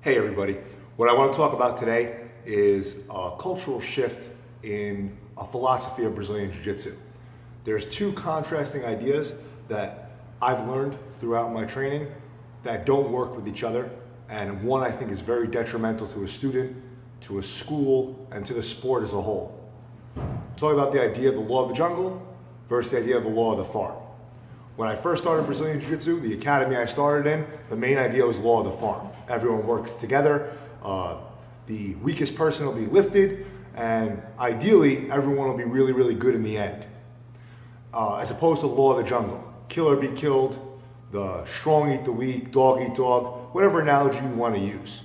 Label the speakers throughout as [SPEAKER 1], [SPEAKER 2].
[SPEAKER 1] Hey everybody, what I want to talk about today is a cultural shift in a philosophy of Brazilian Jiu-Jitsu. There's two contrasting ideas that I've learned throughout my training that don't work with each other, and one I think is very detrimental to a student, to a school, and to the sport as a whole. I'm talking about the idea of the law of the jungle versus the idea of the law of the farm. When I first started Brazilian Jiu-Jitsu, the academy I started in, the main idea was law of the farm. Everyone works together, the weakest person will be lifted, and ideally, everyone will be really, really good in the end. As opposed to law of the jungle. Kill or be killed, the strong eat the weak, dog eat dog, whatever analogy you want to use.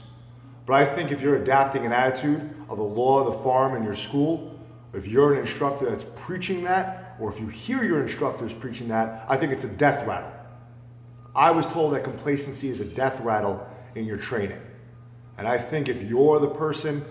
[SPEAKER 1] But I think if you're adapting an attitude of the law of the farm in your school, if you're an instructor that's preaching that, or if you hear your instructors preaching that, I think it's a death rattle. I was told that complacency is a death rattle in your training. And I think if you're the person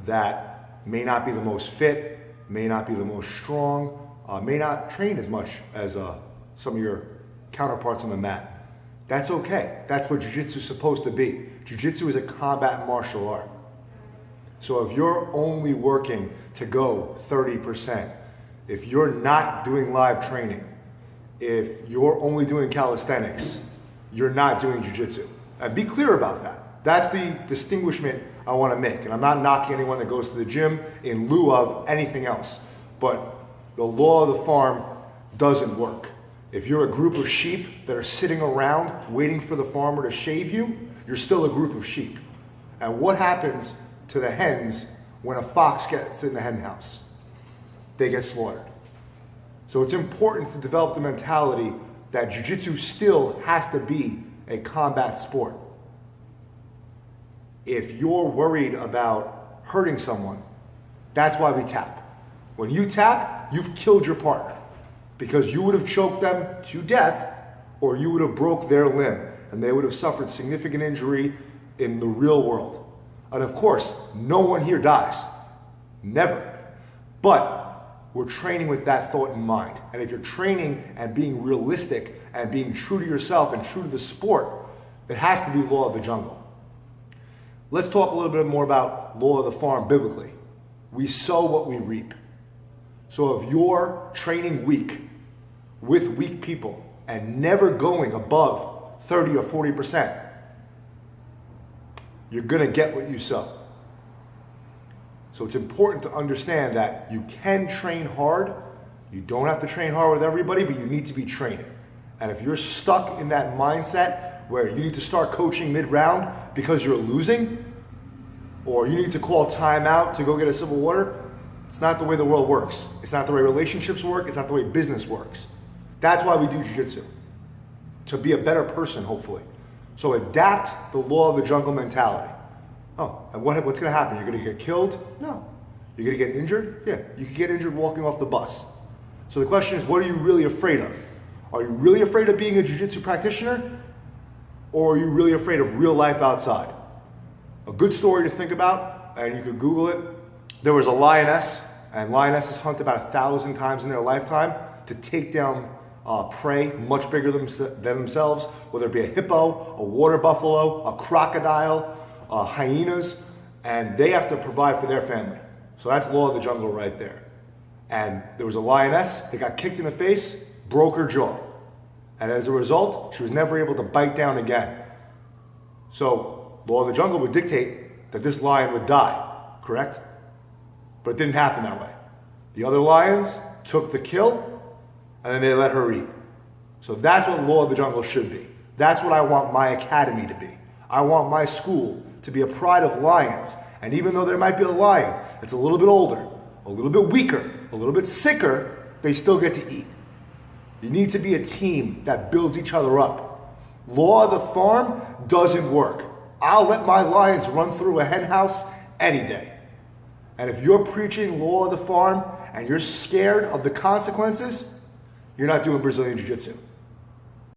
[SPEAKER 1] that may not be the most fit, may not be the most strong, may not train as much as some of your counterparts on the mat, that's okay. That's what Jiu-Jitsu is supposed to be. Jiu-Jitsu is a combat martial art. So if you're only working to go 30%, if you're not doing live training, if you're only doing calisthenics, you're not doing jiu-jitsu. And be clear about that. That's the distinguishment I want to make. And I'm not knocking anyone that goes to the gym in lieu of anything else. But the law of the farm doesn't work. If you're a group of sheep that are sitting around waiting for the farmer to shave you, you're still a group of sheep. And what happens to the hens when a fox gets in the hen house? They get slaughtered. So it's important to develop the mentality that jiu-jitsu still has to be a combat sport. If you're worried about hurting someone, that's why we tap. When you tap, you've killed your partner because you would have choked them to death or you would have broke their limb and they would have suffered significant injury in the real world. And of course, no one here dies. Never. But we're training with that thought in mind. And if you're training and being realistic and being true to yourself and true to the sport, it has to be law of the jungle. Let's talk a little bit more about law of the farm biblically. We sow what we reap. So if you're training weak with weak people and never going above 30 or 40%, you're gonna get what you sow. So it's important to understand that you can train hard. You don't have to train hard with everybody, but you need to be training. And if you're stuck in that mindset where you need to start coaching mid-round because you're losing, or you need to call timeout to go get a sip of water, it's not the way the world works. It's not the way relationships work. It's not the way business works. That's why we do jiu-jitsu, to be a better person, hopefully. So adapt the law of the jungle mentality. Oh, and what's going to happen? You're going to get killed? No. You're going to get injured? Yeah, you could get injured walking off the bus. So the question is, what are you really afraid of? Are you really afraid of being a jiu-jitsu practitioner? Or are you really afraid of real life outside? A good story to think about, and you could Google it. There was a lioness, and lionesses hunt about 1,000 times in their lifetime to take down prey much bigger than themselves, whether it be a hippo, a water buffalo, a crocodile, hyenas, and they have to provide for their family. So that's law of the jungle right there. And there was a lioness that got kicked in the face, broke her jaw. And as a result, she was never able to bite down again. So law of the jungle would dictate that this lion would die, correct? But it didn't happen that way. The other lions took the kill, and then they let her eat. So that's what law of the jungle should be. That's what I want my academy to be. I want my school to be a pride of lions. And even though there might be a lion that's a little bit older, a little bit weaker, a little bit sicker, they still get to eat. You need to be a team that builds each other up. Law of the farm doesn't work. I'll let my lions run through a hen house any day. And if you're preaching law of the farm and you're scared of the consequences, you're not doing Brazilian Jiu-Jitsu.